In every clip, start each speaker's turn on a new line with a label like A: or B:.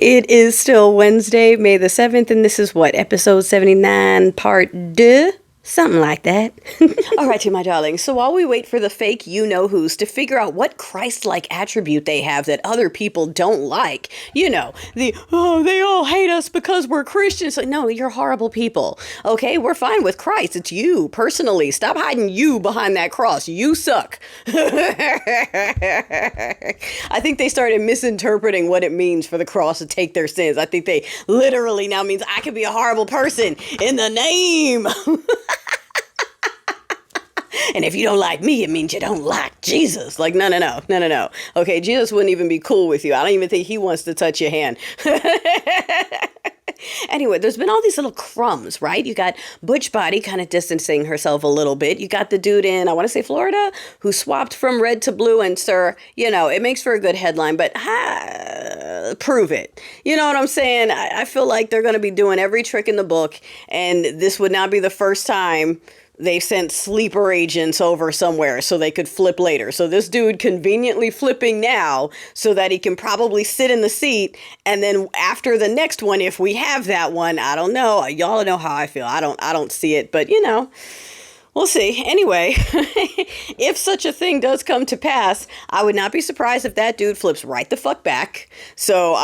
A: It is still Wednesday, May the 7th, and this is what, episode 79, part 2? Something like that. All right, my darlings. So while we wait for the fake you-know-who's to figure out what Christ-like attribute they have that other people don't like, they all hate us because we're Christians. Like, no, you're horrible people. Okay, we're fine with Christ. It's you, personally. Stop hiding you behind that cross. You suck. I think they started misinterpreting what it means for the cross to take their sins. I think they literally now means I can be a horrible person in the name. And if you don't like me, it means you don't like Jesus. Like, no. Okay, Jesus wouldn't even be cool with you. I don't even think he wants to touch your hand. Anyway, there's been all these little crumbs, right? You got Butch Body kind of distancing herself a little bit. You got the dude in, I want to say Florida, who swapped from red to blue. And sir, it makes for a good headline, but prove it. You know what I'm saying? I feel like they're going to be doing every trick in the book. And this would not be the first time they sent sleeper agents over somewhere so they could flip later. So this dude conveniently flipping now so that he can probably sit in the seat. And then after the next one, if we have that one, I don't know. Y'all know how I feel. I don't see it, but we'll see. Anyway, if such a thing does come to pass, I would not be surprised if that dude flips right the fuck back. So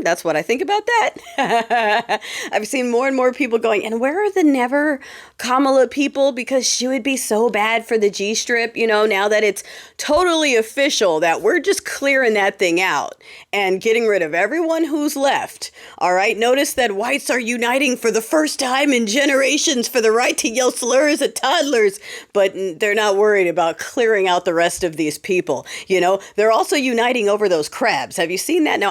A: that's what I think about that. I've seen more and more people going, and where are the never Kamala people? Because she would be so bad for the G strip, now that it's totally official that we're just clearing that thing out and getting rid of everyone who's left. All right. Notice that whites are uniting for the first time in generations for the right to yell slurs at toddlers, but they're not worried about clearing out the rest of these people. They're also uniting over those crabs. Have you seen that? No,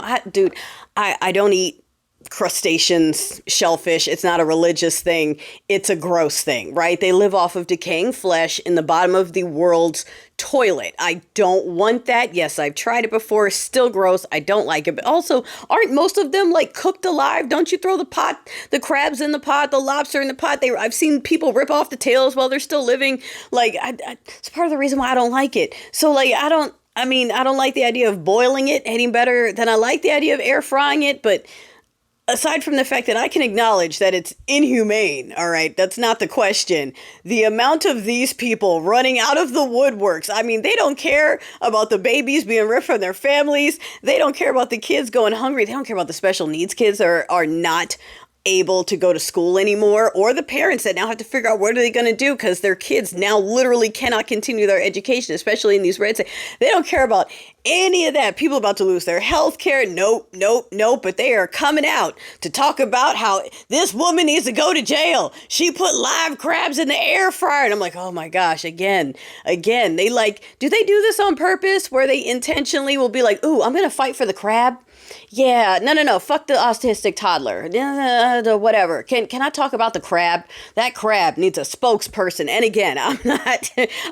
A: I don't eat crustaceans, shellfish. It's not a religious thing. It's a gross thing, right? They live off of decaying flesh in the bottom of the world's toilet. I don't want that. Yes, I've tried it before. Still gross. I don't like it. But also, aren't most of them like cooked alive? Don't you throw the crabs in the pot, the lobster in the pot? I've seen people rip off the tails while they're still living. Like, it's part of the reason why I don't like it. So like, I don't like the idea of boiling it any better than I like the idea of air frying it. But aside from the fact that I can acknowledge that it's inhumane, all right, that's not the question. The amount of these people running out of the woodworks, they don't care about the babies being ripped from their families. They don't care about the kids going hungry. They don't care about the special needs kids are not able to go to school anymore, or the parents that now have to figure out what are they going to do because their kids now literally cannot continue their education, especially in these red states. They don't care about any of that. People about to lose their health care. Nope. But they are coming out to talk about how this woman needs to go to jail. She put live crabs in the air fryer. And I'm like, oh my gosh, again, they do they do this on purpose where they intentionally will be like, ooh, I'm going to fight for the crab? Yeah, no, fuck the autistic toddler, whatever. Can I talk about the crab? That crab needs a spokesperson. And again,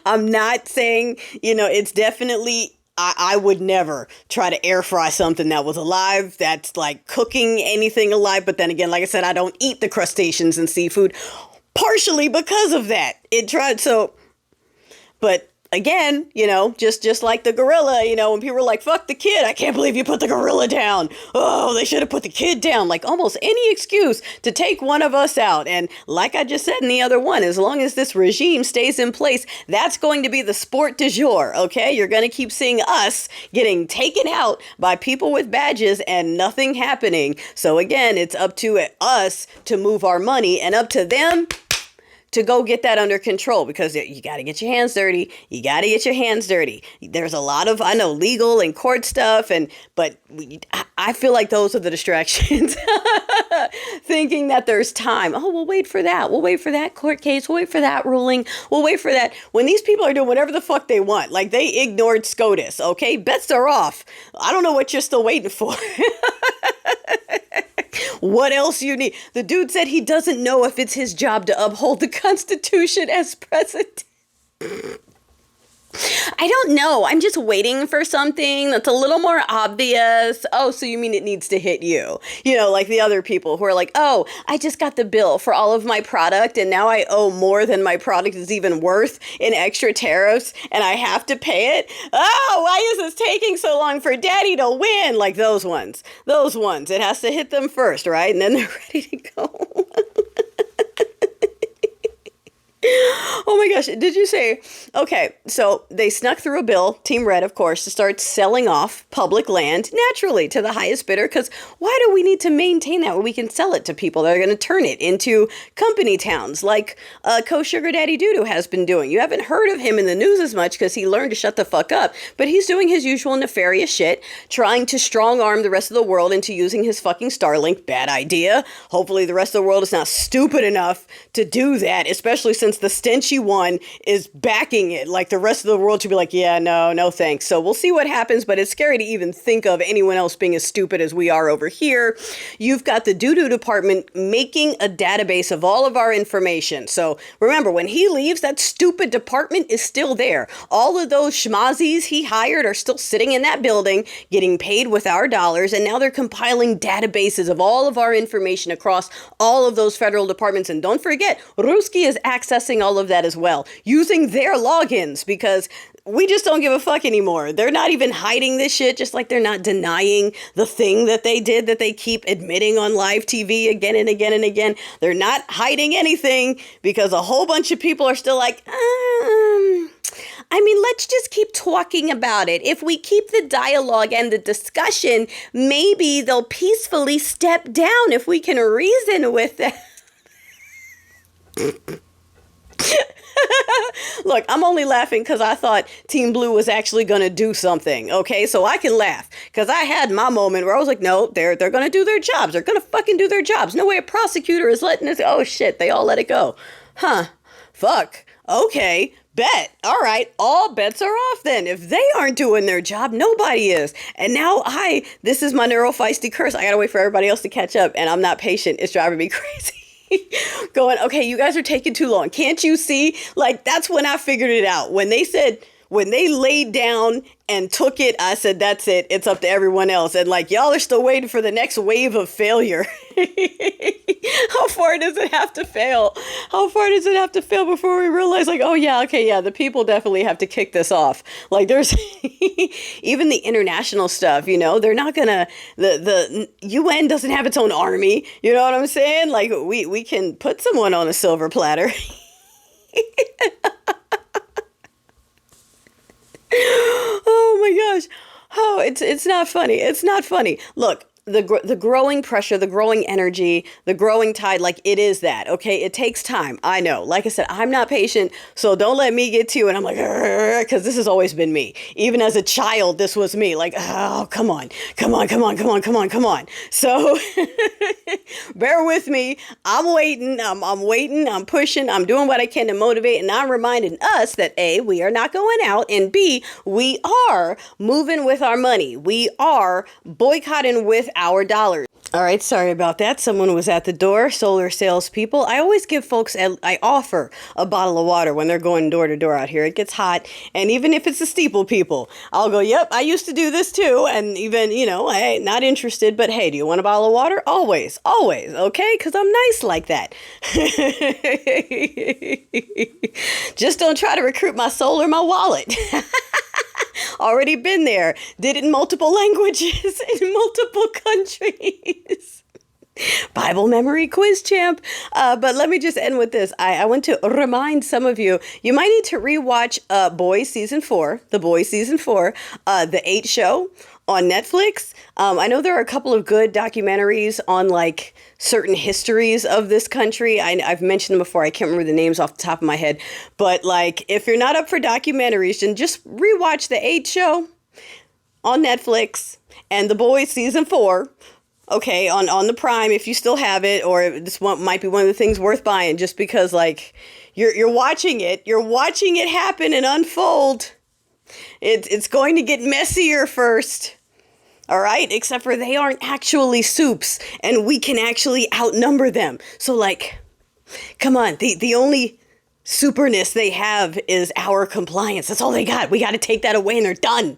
A: I'm not saying, it's definitely, I would never try to air fry something that was alive. That's like cooking anything alive. But then again, like I said, I don't eat the crustaceans and seafood, partially because of that. But again, just like the gorilla, when people were like, fuck the kid, I can't believe you put the gorilla down. Oh, they should have put the kid down. Like almost any excuse to take one of us out. And like I just said in the other one, as long as this regime stays in place, that's going to be the sport du jour, okay? You're going to keep seeing us getting taken out by people with badges and nothing happening. So again, it's up to us to move our money and up to them to go get that under control, because you got to get your hands dirty. There's a lot of, I know, legal and court stuff, but I feel like those are the distractions. Thinking that there's time. Oh, we'll wait for that. We'll wait for that court case. We'll wait for that ruling. We'll wait for that. When these people are doing whatever the fuck they want, like they ignored SCOTUS, okay? Bets are off. I don't know what you're still waiting for. What else you need? The dude said he doesn't know if it's his job to uphold the Constitution as president. I don't know. I'm just waiting for something that's a little more obvious. Oh, so you mean it needs to hit you? You know, like the other people who are like, oh, I just got the bill for all of my product and now I owe more than my product is even worth in extra tariffs and I have to pay it. Oh, why is this taking so long for daddy to win? Like those ones. Those ones. It has to hit them first, right? And then they're ready to go. Oh my gosh, did you say, okay, so they snuck through a bill, Team Red, of course, to start selling off public land naturally to the highest bidder, because why do we need to maintain that when we can sell it to people that are going to turn it into company towns like Co-Sugar Daddy Doodoo has been doing? You haven't heard of him in the news as much because he learned to shut the fuck up, but he's doing his usual nefarious shit, trying to strong arm the rest of the world into using his fucking Starlink. Bad idea. Hopefully the rest of the world is not stupid enough to do that, especially since the stenchy one is backing it. Like the rest of the world should be like, yeah, no thanks. So we'll see what happens, but it's scary to even think of anyone else being as stupid as we are over here. You've got the doo-doo department making a database of all of our information. So remember, when he leaves, that stupid department is still there. All of those schmazzies he hired are still sitting in that building, getting paid with our dollars, and now they're compiling databases of all of our information across all of those federal departments. And don't forget, Ruski is accessing all of that as well, using their logins, because we just don't give a fuck anymore. They're not even hiding this shit, just like they're not denying the thing that they did that they keep admitting on live TV again and again and again. They're not hiding anything because a whole bunch of people are still like, I mean, let's just keep talking about it. If we keep the dialogue and the discussion, maybe they'll peacefully step down if we can reason with them. Look, I'm only laughing because I thought Team Blue was actually going to do something, okay? So I can laugh because I had my moment where I was like, no, they're going to do their jobs. They're going to fucking do their jobs. No way a prosecutor is letting us, oh shit, they all let it go. Huh, fuck, okay, bet. All right, all bets are off then. If they aren't doing their job, nobody is. And now this is my neurofeisty curse. I got to wait for everybody else to catch up and I'm not patient. It's driving me crazy. Going, okay, you guys are taking too long. Can't you see? Like, that's when I figured it out. When they laid down and took it, I said, that's it. It's up to everyone else. And like, y'all are still waiting for the next wave of failure. How far does it have to fail? How far does it have to fail before we realize like, oh yeah, okay, yeah, the people definitely have to kick this off. Like there's even the international stuff, you know, they're not gonna, the UN doesn't have its own army. You know what I'm saying? Like we can put someone on a silver platter. Oh my gosh. Oh, it's not funny. It's not funny. Look, the growing pressure, the growing energy, the growing tide, like it is that, okay? It takes time. I know. Like I said, I'm not patient, so don't let me get to you. And I'm like, because this has always been me. Even as a child, this was me. Like, oh, come on. So bear with me. I'm waiting. I'm waiting. I'm pushing. I'm doing what I can to motivate. And I'm reminding us that A, we are not going out. And B, we are moving with our money. We are boycotting with our dollars. All right, sorry about that. Someone was at the door, solar salespeople. I always give folks, I offer a bottle of water when they're going door to door out here. It gets hot. And even if it's the steeple people, I'll go, yep, I used to do this too. And even, you know, hey, not interested, but hey, do you want a bottle of water? Always, okay? Because I'm nice like that. Just don't try to recruit my soul or my wallet. Already been there. Did it in multiple languages in multiple countries. Bible memory quiz champ. But let me just end with this. I want to remind some of you, you might need to rewatch Boyz season 4, the Boyz season 4, the 8 show on Netflix. I know there are a couple of good documentaries on like certain histories of this country. I've mentioned them before. I can't remember the names off the top of my head. But like, if you're not up for documentaries, then just rewatch the 8 show on Netflix and the Boyz season 4. Okay, on the Prime if you still have it, or this one might be one of the things worth buying just because like you're watching it happen and unfold. It's going to get messier first. All right, except for they aren't actually soups and we can actually outnumber them. So like, come on, the only superness they have is our compliance. That's all they got. We got to take that away and they're done.